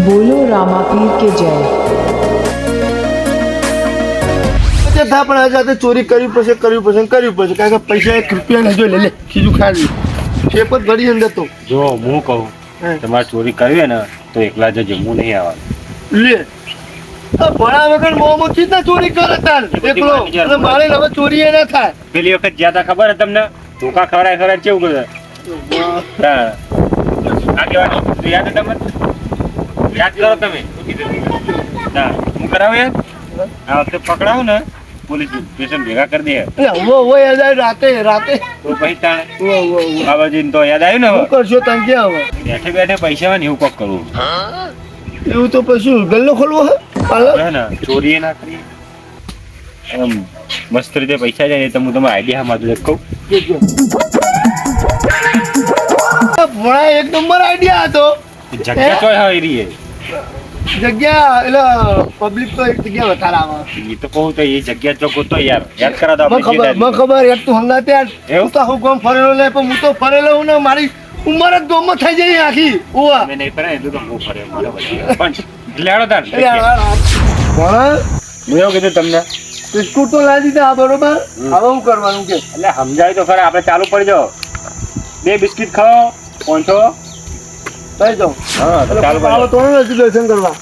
બોલો રામાપીર કે જય. થા પણ આજે આજે ચોરી કરવી પડશે કારણ કે પૈસા 1 રૂપિયા નહીં જોઈ લે ખીજું ખાલી શેપ જ ભરી અંદર તો જો હું કહું તમારે ચોરી કરવી ને તો એકલા જ જમવું નહીં આવવાનું લે ભણા વગર મોમોથી જ ના ચોરી કરે તાર એકલો અને મારે હવે ચોરી એ ના થાય. પેલી વખત જ્યાં તા ખબર તમને ધોકા ખવડાય કેવું કરે આગેવાની યાદ છે તમને? યાદ કરો તમે ના હું કરાવું યાર આ વખતે પકડાવું ને પોલીસ સ્ટેશન ભેગા કરી દે વો યાદ આવ્યું રાતે તો પછી તાણે વો બાબાજી તો યાદ આવ્યું ને શું હવે કરશો તમે ક્યાં હવે બેઠે બેઠે પૈસા હોય ને એવું કોક કરવું એવું તો પછી ગલ્લો ખોલવો હે ના ના ચોરી ના કરીએ આમ મસ્ત રીતે પૈસા જાય તો હું તમારા આઈડિયા માં કહું ભણા એક નંબર આઈડિયા હતો. જગ્યા ચોય હોય રહી જગ્યા એટલે પબ્લિક તો એક જગ્યા વધારે આવે. એ તો કહું તો એ જગ્યા ચોખ્ખો તો યાદ કરા દો મને ખબર એક તું હંગા ત્યાં એવું તો હું ગામ ફરેલો લે પણ હું તો ફરેલો હું ને મારી ઉંમર જ ગામમાં થઈ જાય આખી ઓવા મેં નહીં ફરે તો હું ફરે પણ લેડો તાર પણ હું એવું કીધું તમને બિસ્કુટ તો લાવી દીધા આ બરોબર હવે શું કરવાનું કે એટલે સમજાય તો ખરા આપણે ચાલુ પડી જાઓ 2 બિસ્કિટ ખાઓ પહોંચો થઈ જાઓ હા તો ચાલુ આવો તો નથી દર્શન કરવા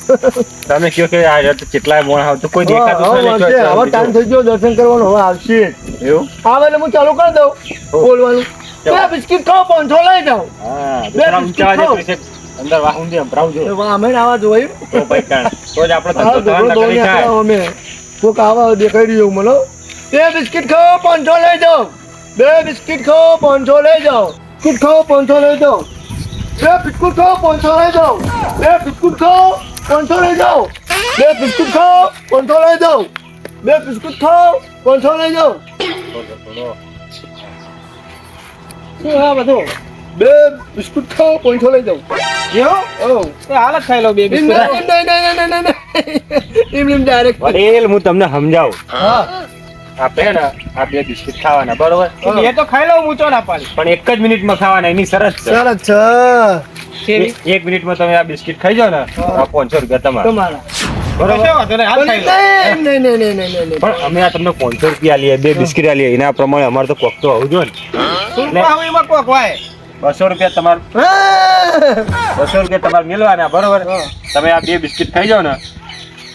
તમે કયો કે આ કેટલાય મોણ આવ તો કોઈ દેખાતું હવે ટાઈમ થઈ ગયો દર્શન કરવાનો હવે આવશે એવું આવે એટલે હું ચાલુ કરી દઉં બોલવાનું 2 બિસ્કિટ ખાઓ પહોંચો લઈ જાઓ હા તો ઊંચા છે અંદર વાહુંડી અંભરાવજો અમે આવા જોયું તો ભાઈ કાણ તો જ આપણો ધંધો થવાનો કરી થાય અમે કોક આવા દેખાઈ રહ્યું મને 2 બિસ્કિટ ખાઓ પહોંચો લઈ જાઓ 2 બિસ્કિટ ખાઓ પહોંચો લઈ જાઓ બિસ્કિટ ખાઓ પહોંચો લઈ જાઓ 2 બિસ્કુટ ખાઓ પહોંચો લઈ જાઓ 2 બિસ્કુટ ખાઓ પહોંચો લઈ જાઓ 2 બિસ્કુટ ખાઓ પહોંચો લઈ જાઓ 2 બિસ્કુટ ખાઓ પહોંચો લઈ જાઓ શું હા બધું 2 બિસ્કુટ ખાઓ પહોંચો લઈ જાઓ હાલ જ ખાઈ લો 2 બિસ્કુટ નહીં ડાયરેક્ટ વડીલ હું તમને સમજાવું હા આપણે ને આ 2 બિસ્કિટ ખાવાના બરોબર એ તો ખાઈ લઉં ઊંચો ના પાડી પણ 1 જ મિનિટમાં ખાવાના એની શરત છે સરસ છે 1 મિનિટમાં તમે આ બિસ્કિટ ખાઈ જાવ ને આ 500 રૂપિયા તમારા બરોબર નહીં પણ અમે આ તમને 500 રૂપિયા લઈએ 2 બિસ્કિટ લઈએ એના પ્રમાણે અમારે તો કોક તો હોવું જોઈએ ને 200 રૂપિયા તમારે 200 રૂપિયા તમારે મેળવાના બરોબર તમે આ 2 બિસ્કિટ ખાઈ જાવ ને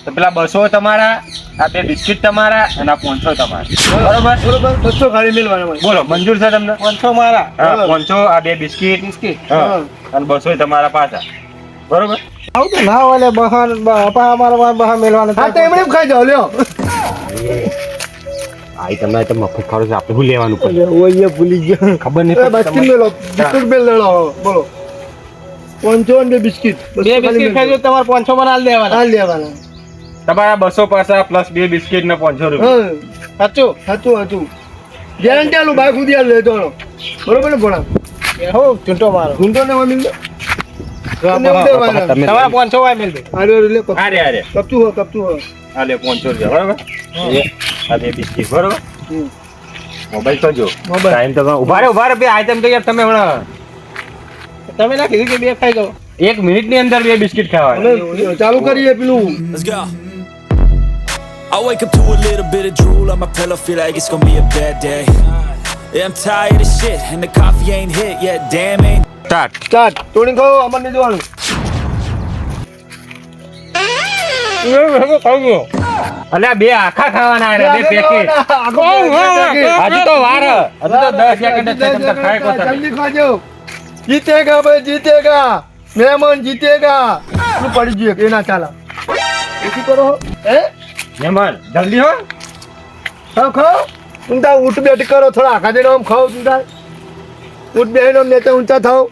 તો પેલા 200 તમારા આ 2 બિસ્કિટ તમારા અને આ 500 તમારા બરોબર 200 ખાલી મેળવાના બોલો મંજૂર છે તમને 500 મારા હા 500 આ 2 બિસ્કિટ હા અને 200 તમારા પાછા બરોબર આવું તો ના વાલે બહાર બાપા અમારા બહાર મેળવાના હા તો એમણે ખાઈ જાવ લ્યો આઈ તમને તો મફત ખરો છે આપણે શું લેવાનું પડે ઓય ભૂલી ગયો ખબર નહીં બિસ્કિટ મેળો બિસ્કિટ મેળ લેડો બોલો 500 અને બિસ્કિટ 2 બિસ્કિટ ખાઈ જો તમારે 500 માં હાલ લેવાના તમારા 200 પાછા પ્લસ 2 બિસ્કિટ ને 500 રૂપિયા સાચું ગેરંટી આલું બાઈક સુધી આલ લેતો બરોબર ને ભણા હો ચૂંટો મારો ચૂંટો ને મિલ દે તમારા 500 વાય મિલ દે અરે લે અરે કપતું હો આ લે 500 રૂપિયા બરોબર આ 2 બિસ્કિટ બરોબર મોબાઈલ કરજો ટાઈમ તો ઉભા રે બે આઈટમ તો યાર તમે હમણાં તમે ના કીધું કે 2 ખાઈ જાઓ 1 મિનિટ ની અંદર 2 બિસ્કિટ ખાવા ચાલુ કરીએ પેલું Let's go. I wake up to a little bit of drool on my pillow, feel like it's gonna be a bad day. Yeah, I'm tired of shit, and the coffee ain't hit yet, damn ain't. Start તોડી ખાઓ અમર ને જોવાનું અલે 2 આખા ખાવાના રે 2 packet હજુ તો વાર હજુ તો 10 સેકન્ડ છે તમને ખાય કો જલ્દી ખાજો જીતેગા ભાઈ જીતેગા મહેમાન જીતેગા શું પડી ગયું કે ના ચાલા શું કરો હે મહેમાન જલ્દી હો ખાઓ તું તા ઉઠ બેઠ કરો થોડા આખા દેનો આમ ખાઓ તું તા ઉઠ બેઠ આમ નેતા ઊંચા થાઓ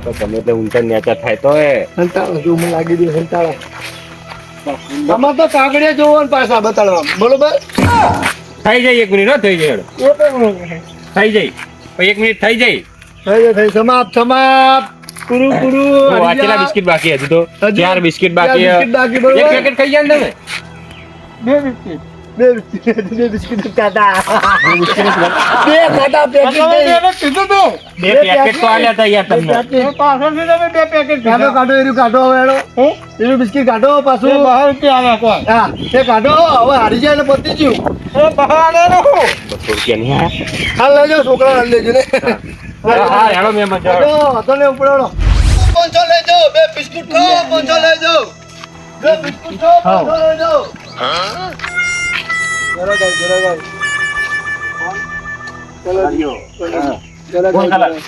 તો તમે એટલે ઊંચા નેચા થાય તો એ હંતાળો જો મને લાગી દે હંતાળો આમાં તો કાગડિયા જોવાનું પાછા બતાડવા બરોબર થઈ જાય 1 મિનિટ હો થઈ જાય થઈ જાય 1 મિનિટ થઈ જાય થઈ સમાપ્ત પૂરું કેટલા બિસ્કિટ બાકી હજુ તો 4 બિસ્કિટ બાકી બિસ્કિટ બાકી બરોબર એક પેકેટ ખાઈ જાય ને તમે 2 બિસ્કિટ બે બિસ્કિટ ખાધા. બે બિસ્કિટ જ લો. બે ખાધા પેકેટ નહીં. કીધું તું બે પેકેટ તો આલ્યા હતા યાર તમને. પાછળથી તમે 2 પેકેટ કાઢો કાઢો એનું કાઢો હવે હેડો. એનું બિસ્કિટ કાઢો પાછું. 12 રૂપિયા આલ્યા કોણ હા એ કાઢો હવે હારી જાય એટલે પતી ગયું. એ બહાને નો 200 રૂપિયા નહીં હા? હાલ લઈ જાઓ છોકરા હાલ લેજો ને. હા હેડો મેં મજા આવે. હેડો, હતો ને ઉપર હેડો. 500 લઈ જાઓ બે બિસ્કિટ ખાઓ 500 લઈ જાઓ. બે બિસ્કિટ ખાઓ 500 લઈ જાઓ. જરા ગાય જરા ગાય. ચલો આવ્યો. જરા કોણ ગાય. ખાલા?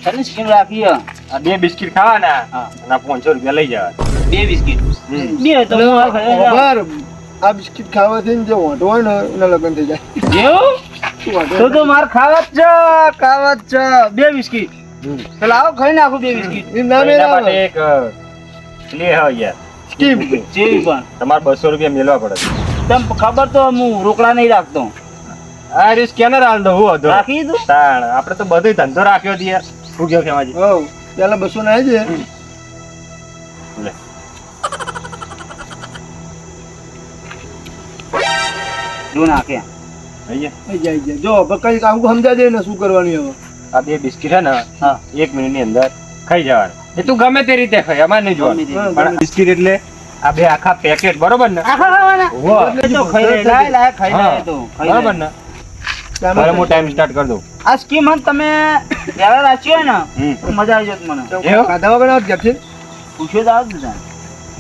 તને સ્કીમ રાખી આ બે બિસ્કિટ ખાવાના અને આ 500 રૂપિયા લઈ જવા. 2 બિસ્કિટ હમ. 2 તો હું આ ખાઈ જાઉં. ખબર આ બિસ્કિટ ખાવાથી ને જે વાંઢો હોય ને એના લગ્ન થઈ જાય. જેવું શું વાંઢો? તો માર ખાવા જ છે 2 બિસ્કિટ તો લાવો ખાઈ નાખો 2 બિસ્કિટ એ ના એના મેળાવે. માટે એક લે હા યાર. સ્કીમ. જેવી પણ તમારે 200 રૂપિયા મેળવા પડે. તમ ખબર તો હું રોકડા નહીં રાખતો આ રે સ્કેનર હાલ દો હું હતો. રાખી દઉં તાણ આપણે તો બધો ધંધો રાખ્યો છે યાર. શું કહો ખેમાજી? હઉ પેલા 200 ના છે. લે. જો નાખ્યા લઈ જા. જાય જાય જો હવે કઈ કામ સમજાજે ને શું કરવાનું હવે. આ બે બિસ્કિટ છે ને હા 1 મિનિટની અંદર ખાઈ જવાના. એ તું ગમે તે રીતે ખાઈ અમારે નહીં જોવાનું. ગમે તે. પણ બિસ્કિટ એટલે આ બે આખા પેકેટ બરોબર ને? આખા ખાવાના વાહ. એ તો ખાઈ લે લાય લાય ખાઈ લે તો ખાઈ બરોબર લે ને? હવે હું ટાઈમ સ્ટાર્ટ કરી દઉં. આ સ્કીમ હન તમે પહેલા રાખી હોય ને હમ. તો મજા આવી જત મને એવું? ખાધા વગર ના જ ઘેર છે. પૂછ્યો તો આવ બધા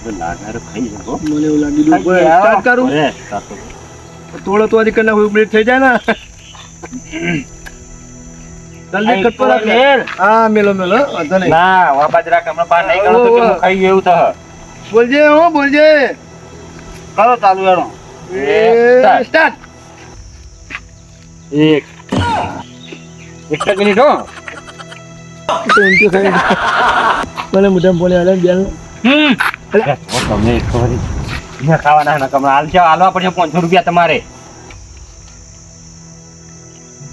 તો લાગારો ખાઈ જાઓ. મને એવું લાગી ખાઈ બોલ ગયા. સ્ટાર્ટ કરું. અરે, સાચું. થોડો તો હજી કરના હોય મિનિટ થઈ જાય ને. જલ્દી કટકો રાખ લે. મેલ. હા મેલો મેલો વાંધો નહીં. ના વાપા જ રાખ હમણાં પાર નહીં કરો તો કે હું ખાઈ ગયું એવું તો હ. બોલજે હો બોલજે. કરો ચાલુ યારો એ સ્ટાર્ટ. એક જ મિનિટ હો. તો ઊંચો ખાઈ મને મોઢામાં બોલે હાલે બેન. અરે, જો તમને એક ખબર નહીં. અહીંયા ખાવાના ના કમરા હાલ છે હાલવા પડશે 500 રૂપિયા તમારે.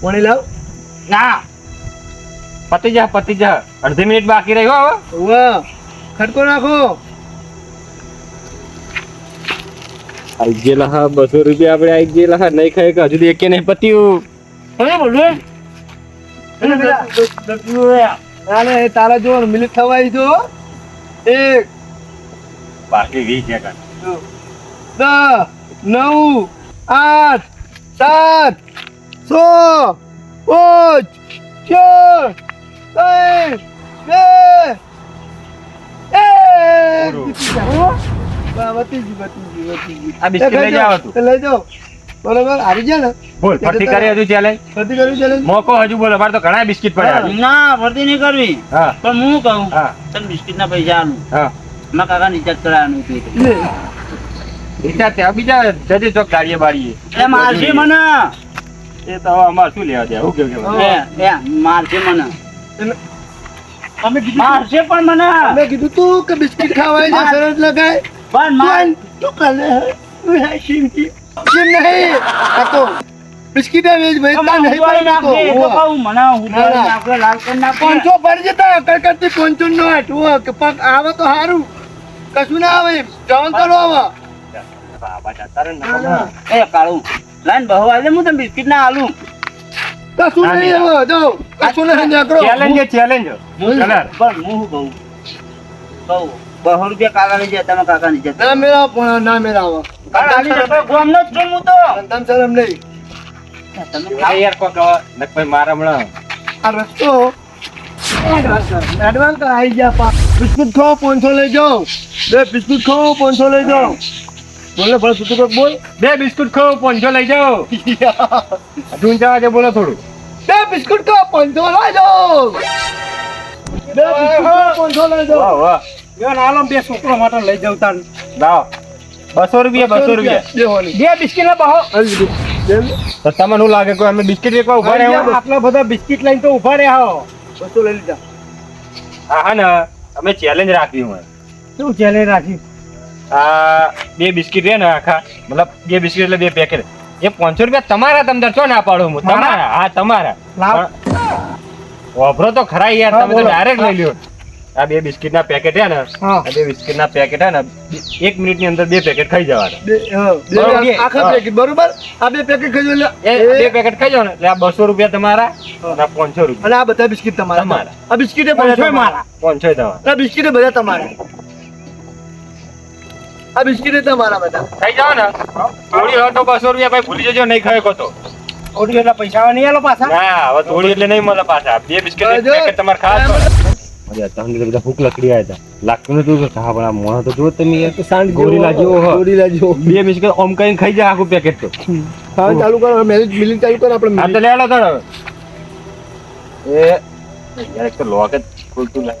પાણી લાવ. ના પતી જા અડધી મિનિટ બાકી રહી હો હવે. વાહ ખટકો નાખો. આઈ ગયેલા હા 200 રૂપિયા આપણે આઈ ગયેલા હા નહીં ખાય કે હજુ તો એકે નહીં પત્યું. હવે બોલું અરે એ તારા જો મિનિટ થવાય જો. 1 બાકી 20 સેકન્ડ. 10 9 8 7 6 5 4 3 2 આ બિસ્કિટ લઈ જાવ તું. લઈ જાઓ બરોબર હારી ગયા ને. બોલ ફરતી કરી હજુ ચેલેન્જ. ફરતી કરવી ચાલે. મોકો હજુ બોલ અમારે તો ઘણા બિસ્કિટ પડ્યા છે. ના ભરતી નહીં કરવી હા પણ હું કહું હા તને બિસ્કિટ ના પૈસા આલું હા મારા કાકા રિચાર્જ કરાવવાનું હતું લે. બીજા ત્યાં બીજા જજે ચોક ગાડીએ બાડીએ. એ મારશે મને એ તો હવે અમારે શું લેવા દે હું કેવું એ મારશે મને અમે કીધું મારશે પણ મને અમે કીધું તું કે બિસ્કિટ ખાવાય છે સરસ લગાય. પણ માર તું કાલે શિવજી કેમ નહીં આ તો બિસ્કિટ વેજ ભાઈ તા નહીં ઉપાડી નાખે એ તો પાડતો. કહું મને ઉપાડી નાખે લાલ કરી નાખે 500 પડી જતા કરકરતી 500 નો આઠ હો કે પગ આવે તો સારું કશું ના આવે જવાનું તો ન આવે. બાબા જતા રહે ને નકમો. એ કાળું લાઈન બહુ આવે હું તને બિસ્કિટ ના આલું કશું ના, નહીં નહીં. હવે જો કશું નહીં નીકળો. Challenge challenge colour. પણ હું કહું 200 રૂપિયા કાકા ની જતા કાકા ની જતા ના મેળા પણ ના મેળા આવે. ગોમનો જ છું હું તો સંતાન શરમ નહીં. તમે એ ખાઓ. યાર કોક નકભાઈ મારા હમણાં આ રસ્તો એડવાન્સ આવી ગયા પા. બિસ્કિટ ખાઓ 500 લઈ જાઓ. બે બિસ્કિટ ખાઓ 500 લઈ જાઓ. બોલે ભલે તું તો બોલ. બે બિસ્કુટ ખાઓ 500 લઈ જાઓ. ઢૂંઢ જવા દે બોલો થોડું. બે બિસ્કિટ ખાઓ 500 લઈ જાઓ. બે બિસ્કિટ ખાઓ 500 લઈ જાઓ. વાહ વાહ બે છોકરો માટે લઈ જાવ તાર. લાવો 200 રૂપિયા 200 રૂપિયા. દેવાની. બે બિસ્કિટ ના બહો. તો તમને શું લાગે કોઈ અમે બિસ્કિટ વેચવા ઉભા રહ્યા આટલા બધા બિસ્કિટ લઈને તો ઉભા રહ્યા હો. 200 લઈ લીધા. હા ને અમે ચેલેન્જ રાખી હોય. શું ચેલેન્જ રાખી? આ બે બિસ્કિટ રે ને આખા મતલબ બે બિસ્કિટ એટલે બે પેકેટ એ 500 રૂપિયા તમારા તમને ચો ના પાડું હું તમારા હા તમારા લાવ. પણ વાપરો તો ખરા યાર હા, તમે તો બોલો. ડાયરેક્ટ લઈ લ્યો આ 2 બિસ્કિટના પેકેટ હે ને હા. આ 2 બિસ્કિટના પેકેટ હે ને 1 મિનિટની અંદર 2 પેકેટ ખાઈ જવાના બે આખા પેકેટ બરોબર આ બે પેકેટ ખાઈ લો એ 2 પેકેટ ખાઈ જાવ ને એટલે આ 200 રૂપિયા તમારા અને આ 500 રૂપિયા અને આ બધા બિસ્કિટ તમારા તમારા. આ બિસ્કિટે બધા તમારા 500 તમારા આ બિસ્કિટે બધા તમારા આ બિસ્કિટે તમારા બધા ખાઈ જાવ ને થોડી હોય તો 200 રૂપિયા ભાઈ ભૂલી જજો નહીં ખાય તો ઓડી એટલા પૈસા નહીં આલો પાછા ના હવે થોડી એટલે નહીં મળે પાછા 2 બિસ્કિટ એક પેકેટ તમારે ખાવા અરે તમને બધા ભૂખ લકડી આવ્યા હતા લાગતું નતું કે ખા પણ આ મોણો તો જો તમે યાર સાંજ ગોરીલા જેવો હો. ગોરીલા જેવો 2 બિસ્કિટ ઓમ કરીને ખાઈ જાય આખું પેકેટ તો ખાવાનું ચાલુ કરો મિલિંગ ચાલુ કરો આપણે આ તો લે આલો તણ એ યાર એક તો લોક જ ખુલતું નહીં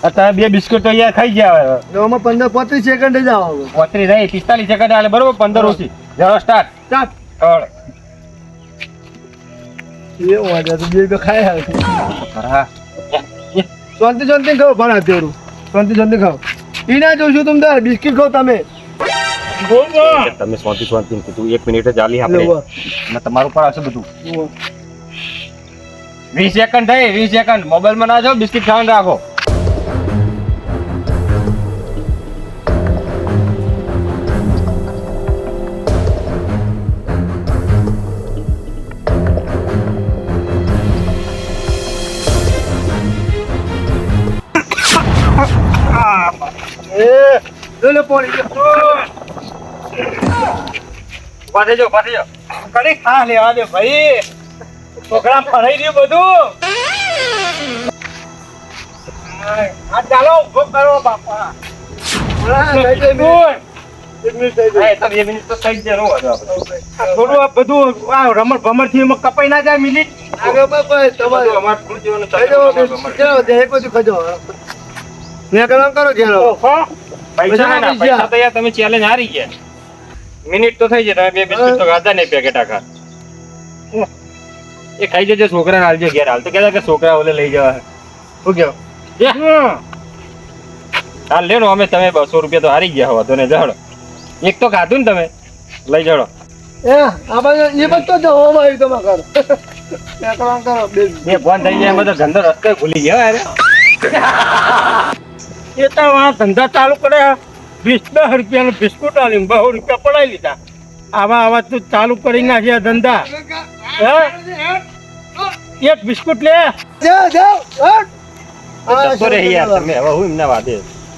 અત્યારે 2 બિસ્કિટ તો યાર ખાઈ ગયા હવે એમાં 15-35 સેકન્ડ જ આવો 35 નહીં 45 સેકન્ડ આલે બરોબર 15 ઓછી જરો સ્ટાર્ટ ચાપ કળ એ વાજા તો બે ખાય આવે હા શાંતિ શાંતિ ખાઓ પણ અત્યારું શાંતિ ખાઓ ઈ ના જોશું તમે તાર બિસ્કિટ ખાઓ તમે તમે શાંતિ કીધું 1 મિનિટ જ આલી આપણે ને તમારું પર આવશે બધું 20 સેકન્ડ થઈ 20 સેકન્ડ મોબાઈલમાં ના જાઓ બિસ્કિટ ખાવાનું રાખો લે પોણી પાછે જો કડી ખા લેવા દે ભાઈ છોકરા ફરાઈ ગયું બધું આ ચાલો ઉભો કરો બાપા એ તો 2 મિનિટ તો થઈ જ જરો થોડું આ બધું આ રમણ ભમર થી એમાં કપાઈ ના જાય મિલી આગળ બાપા તમારે અમાર થોડું જીવન ખાજો એક બધું ખાજો ને કરો જેલો પૈસા ના પૈસા તો યાર તમે ચેલેન્જ હારી ગયા મિનિટ તો થઈ જાય તમે 2 બિસ્કિટ તો ખાધા નહીં પેકેટ આખા એ ખાઈ જજો છોકરાને આલજો ઘેર હાલ તો કહેતા કે છોકરા ઓલે લઈ જવા શું કેવો હાલ લેનો અમે તમે 200 રૂપિયા તો હારી ગયા હો તો ને જડો એક તો ખાધું ને તમે લઈ જડો આ બાજુ એ બધો જો હોમ આવ્યું તમાર ઘર ને કરો બે ફોન થઈ જાય બધો ગંદો રસ્તે ભૂલી ગયો અરે એ તો આ ધંધા ચાલુ કરે 20-10 રૂપિયાનું બિસ્કુટ આલી 200 રૂપિયા પડાવી લીધા આવા તું ચાલુ કરી નાખ્યા ધંધા એક બિસ્કુટ લે જાઓ જતો રહે યાર તમે હવે હું એમના વાદે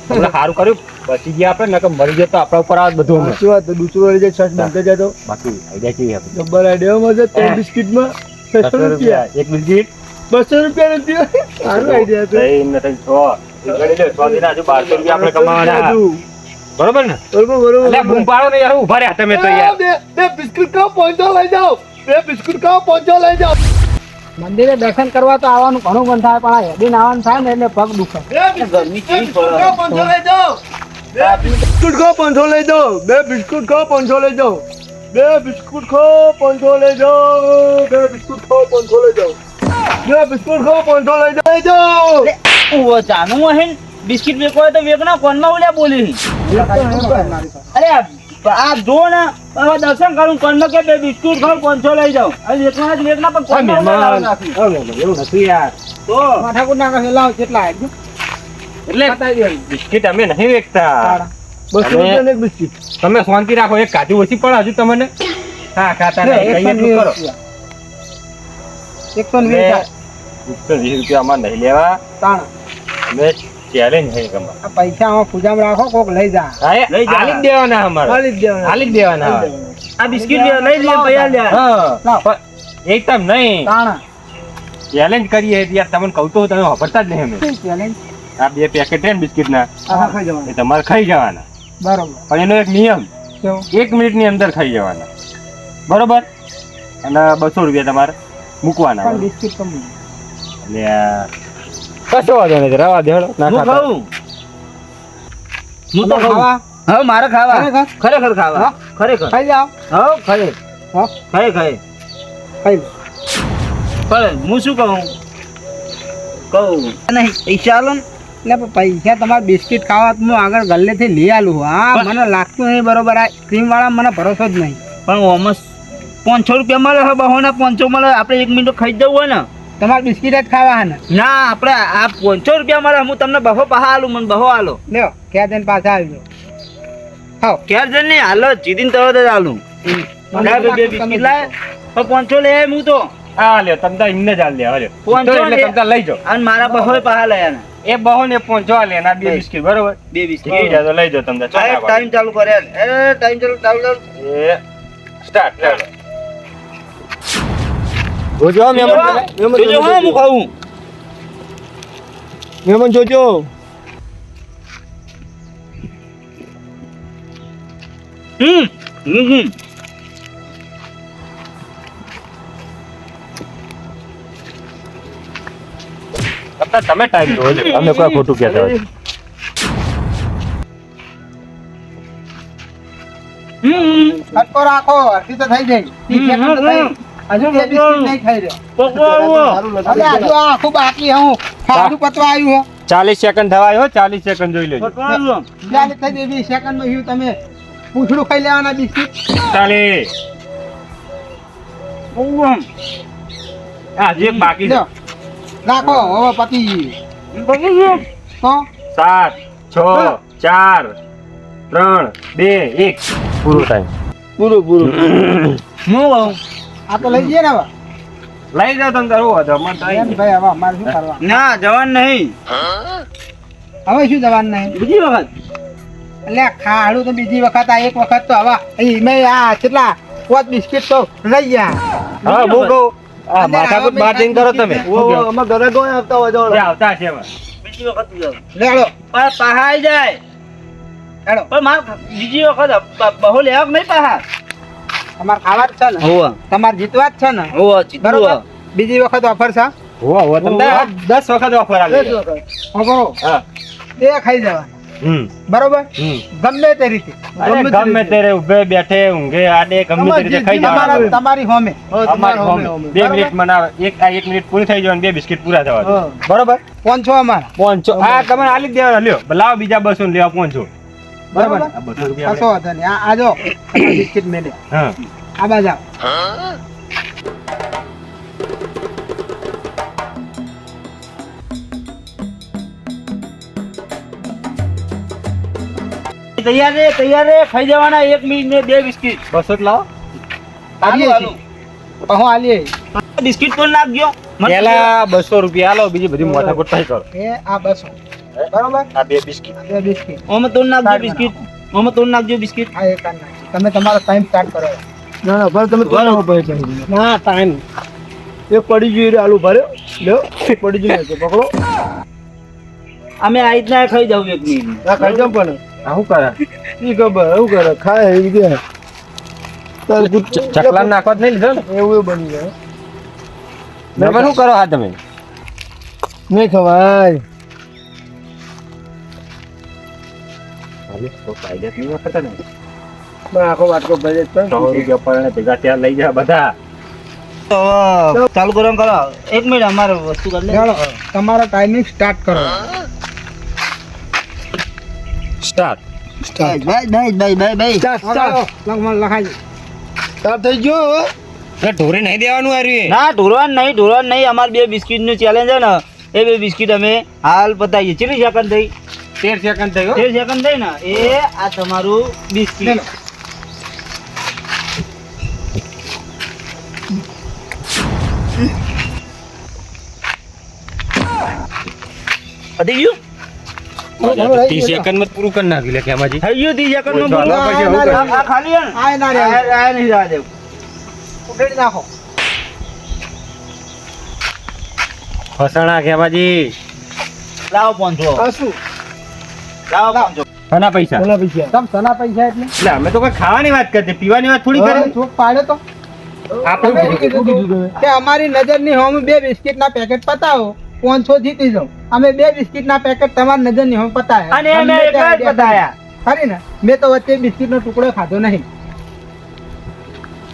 તમને સારું કર્યું બચી ગયા આપણે નકર મરી જતો આપણા ઉપર આ બધું અમે. સાચી વાત દૂસરો લઈ જાય શર્ટ બંધ જતો બાકી આઈડિયા કેવી હતી ડબલ આઈડિયામાં છે 3 બિસ્કિટમાં 600 રૂપિયા એક બિસ્કિટ 200 રૂપિયા નથી સારું આઈડિયા હતો ત્રણ નથી 6 ગણી લે 6 દિન આજુ 1200 રૂપિયા આપણે કમાવાના બરોબર ને બરોબર એટલે બૂમ પાડો ને યાર ઉભા રહ્યા તમે તો યાર બે બિસ્કિટ ખાઓ પહોંચો લઈ જાઓ બે બિસ્કિટ ખાઓ પહોંચો લઈ જાઓ મંદિરે દર્શન કરવા તો આવવાનું ઘણું મન થાય પણ આ હેડીને આવવાનું થાય ને એટલે પગ દુખે બે બિસ્કિટ ખાઓ પહોંચો લઈ જાઓ બે બિસ્કિટ ખાઓ પહોંચો લઈ જાઓ બે બિસ્કિટ ખાઓ પહોંચો લઈ જાઓ બે બિસ્કિટ ખાઓ પહોંચો લઈ જાઓ બે બિસ્કિટ ખાઓ પહોંચો લઈ જાઓ બે બિસ્કિટ ખાઓ પહોંચો લઈ જાઓ ઓ જાનું હે બિસ્કિટ વેકો હોય તો વેકના કોનમાં ઉલ્યા બોલી અરે આ જો ને હવે દર્શન કરું કોનમાં કે બે બિસ્કિટ ખાવ 500 લઈ જાઓ હવે વેકના જ વેકના પણ કોનમાં એવું નથી યાર તો માથાકૂટ ના કહે લાવ કેટલા એટલે બિસ્કિટ અમે નહીં વેચતા 200 રૂપિયા એક બિસ્કિટ તમે શાંતિ રાખો એક કાજુ ઓછી પડે હજુ તમને હા ખાતા નહીં કઈ એટલું કરો 120 રૂપિયા અમાર નહીં લેવા અમે ચેલેન્જ છે કમા આ પૈસા આમાં પૂજામાં રાખો કોક લઈ જા હાલી જ દેવાના અમારે ખાલી જ દેવાના હાલી જ દેવાના આ બિસ્કિટ લઈ લે પૈયા લે હા એકદમ નહીં તાણા ચેલેન્જ કરીએ યાર તમને કહું તો તમે વાપરતા જ નહીં અમે ચેલેન્જ આ 2 પેકેટ છે ને બિસ્કિટ ના આખા ખાઈ જવાના એ તમારે ખાઈ જવાના બરોબર પણ એનો એક નિયમ 1 મિનિટની અંદર ખાઈ જવાના બરોબર અને 200 રૂપિયા તમારે મૂકવાના પણ બિસ્કિટ કમ એટલે કશો વાંધો નથી રવા દેડો ના ખાતા હું તો ખાવા હવે મારે ખાવા ખરેખર ખાવા ખરેખર ખાઈ જાવ હા ખરે હા ખાઈ ખાઈ ખાઈ પણ હું શું કહું નહીં પૈસા આલો ને એટલે પૈસા તમારે બિસ્કિટ ખાવા તો હું આગળ ગલ્લેથી લઈ આલું હા મને લાગતું નહીં બરોબર આ ક્રીમ વાળા મને ભરોસો જ નહીં પણ ઓમસ ₹500 મળે છે, બહોના 500 મળે. આપણે 1 મિનિટ ખાઈ જવું હોય ને, તમારે બિસ્કિટ જ ખાવા હે ને? ના આપણે આ ₹500 મળે. હું તમને બહો પહા આલું, મને બહો આલો. લ્યો ક્યાં જઈને પાછા આવજો. ખાઓ. ક્યારે જઈને નહીં હાલો, જીતીને તરત જ આલું. લાય બે બિસ્કિટ લાય. પણ 500 લે હું તો. હા લ્યો તમતા એમને જ હાલ લે હાલ્યો. 500 એટલે તમતા લઈ જાઓ. અને મારા બહો પહા લયા ને. એ બહુ ને 500 હાલે અને આ 2 બિસ્કિટ બરોબર. 2 બિસ્કિટ. ઠીક છે તો લઈ જાઓ તમતા. ટાઈમ ચાલુ કરે. ટાઈમ ચાલુ. એ સ્ટાર્ટ લે. જોજો મહેમાન જોજો હા હું ખાઉં. મહેમાન જોજો. હમ. તમે ટાઈમ દો અમે કોઈ ખોટું કહેતા હોય. હટકો રાખો, અડધી તો થઈ જાય. 30 સેકન્ડ તો થઈ. હજુ બે બિસ્કિટ નહીં ખાઈ રહ્યો. અરે હજુ આ આખું બાકી હું ખાવાનું પતવા આવ્યું હે. 40 સેકન્ડ થવાય હો 40 સેકન્ડ જોઈ લેજો. ચાલે થઈ જાય 20 સેકન્ડમાં હ્યું તમે પૂંછડું ખાઈ લેવાના બિસ્કિટ. 40 હા જે બાકી છે લ્યો, રાખો હવે પતી ગયું. તો 7 6 4 3 2 1 પૂરો ટાઈમ. હું ખાઉં. આ તો લઈ જઈએ ને હવે. લઈ જાઓ તમે તારું હતો મત એમ ભાઈ હવે અમારે શું કરવા? ના જવાન નહીં. હવે શું જવાનું નહીં? બીજી વખત એટલે ખાડું તો બીજી વખત આ એક વખત તો હવે મેં આ કેટલા 5 બિસ્કિટ તો લઈ ગયા. હા હું કહું આ માથાકૂટ બાર્જિંગ કરો તમે. અમાર ઘરે કોઈ આવતા હોય જે તો આવતા છે હવે. બીજી વખત જાવ. લેડો પણ પહાઈ જાય. લેડો પણ મારે બીજી વખત બહુ લેવા નહીં પહા. તમારે ખાવા જ છે ને? હોવા તમારે જીતવા જ છે ને? હોવા જીતવું બરોબર. બીજી વખત ઓફર છે. હો તમને 10 વખત ઓફર આવી ઓફરો હા એ ખાઈ જવા. બરોબર. ગમે તે રીતે ગમે ત્યારે ઉભે બેઠે ઊંઘે આડે ગમે તે રીતે ખાઈ જવાનું. તમારી હોમે. અમારી હોમે 2 મિનિટ બનાવે એક મિનિટ પૂરી થઈ જાય 2 બિસ્કિટ પૂરા થવા દો. બરોબર 500 અમારા. 500 આ તમે આલી જ દેવાના લ્યો લાવો બીજા 200 લેવા 500 બરોબર. આ 200 રૂપિયા કશો વાંધો નહીં. આ જો તમારા બિસ્કિટ મેલે. હા આ બાજુ આવો. તૈયાર રે ખાઈ જવાના 1 મિનિટ ને 2 બિસ્કિટ. 200 લાવો આલીએ છીએ. પહો આલીએ. બિસ્કિટ તો નાખજો. પેલા 200 રૂપિયા આલો બીજી બધી માથાકૂટ નહીં કરો. એ આ 200. બરોબર. આ 2 બિસ્કિટ. આ બે બિસ્કિટ. ઓમાં તો નાખજો બિસ્કિટ. ઓમાં તો નાખજો બિસ્કિટ. આ એક આ નાખી. તમે તમારો ટાઈમ સ્ટાર્ટ કરો. ના ના ભાઈ તમે કોણ ભાઈ ના ટાઈમ. એક પડી ગયું આલુ ભર્યો લ્યો પડી ગયું છે પકડો. અમે આ રીતના ખાઈ જાવ 1 મિનિટ. આ ખાઈ જાવ પણ આ શું કરે ઈ ખબર એવું કરે ખાય એવી દે તાર ચકલા નાખવા જ નહીં લીધો ને એવું બની જાય તમે શું કરો હા તમે નહીં ખવાય. આખો વાટકો ભરે છે 100 રૂપિયા પર ભેગા ત્યાં લઈ જા બધા. તો ચાલુ કરો એમ કરો. 1 મિનિટ અમારે વસ્તુ કરી લે. ચાલો તમારો ટાઈમિંગ સ્ટાર્ટ કરો. સ્ટાર્ટ ભાઈ. ચાલો લખાઈ. તાર થઈ ગયો હવે? ઢોરે નહીં દેવાનું આવ્યું ના ઢોરવાનું નહીં. અમારે 2 બિસ્કિટ નું ચેલેન્જ છે ને એ 2 બિસ્કિટ અમે હાલ પતાવીએ. કેટલી સેકન્ડ થઈ? 13 સેકન્ડ થઈ ગયો 13 સેકન્ડ થઈ ને એ આ તમારું બિસ્કિટ. પતી ગયું? 30 સેકન્ડ માં પૂરું કરી નાખ્યું લે કેમાજી. થઈ ગયું 30 સેકન્ડ નું ચાલો, પૂરું. પછી આવું આ ખાલી હે ને? આ ના રે. આ નહીં જવા દેવું. ઉકેડી નાખો. ફસાણા કેમાજી. લાવો 500. આ શું લાવો 500. આના પૈસા કોના પૈસા? તમ સના પૈસા એટલે એટલે અમે તો કોઈ ખાવાની વાત કરતી પીવાની વાત થોડી હવે કરે ચોક પાડ્યો તો આપણે તમે કીધું તું કે અમારી નજરની હોમ 2 બિસ્કિટ ના પેકેટ પતાવો 500 જીતી જાવ. અમે 2 બિસ્કિટ ના પેકેટ તમારી નજરની હોમ પતાયા. અને અમે એક જ પતાયા. ખરી ને મેં તો વચ્ચે બિસ્કિટ નો ટુકડો ખાધો નહીં.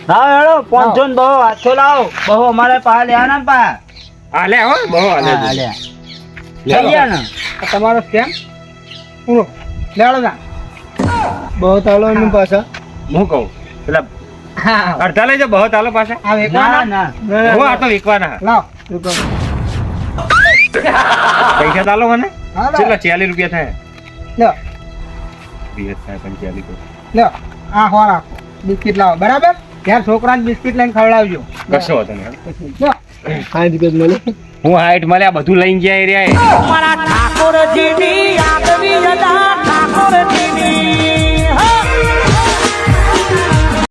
લાવો હેડો 500 ને બહુ હાથો લાવો. બહુ અમારે પા લેવાના ને પા. હાલે હો બહુ હાલે હા, લે. લે. થઈ ગયા ને? આ તમારો સ્કેમ પૂરો. લેવડો ના. બહુ તાલો એમની પાછા હું કહું પેલા હા અડધા લઈ જાઓ, બહુ ચાલો પાછા. આ ના વેકવાના ના હો, આ તો વિકવાના. લાવ પૈસા ચાલો મને. હા કેટલા? લાવ 40 રૂપિયા થાય. લ્યો 20 થાય પણ 40 તો. લ્યો આ હો રાખો બિસ્કિટ લાવો બરાબર ત્યારે છોકરાને બિસ્કિટ લઈને ખવડાવજો કશો હતો નહીં. લ્યો 60 રૂપિયા જ મળે. હું હાઈટ મળે આ બધું લઈને ગયા એ રહ્યા.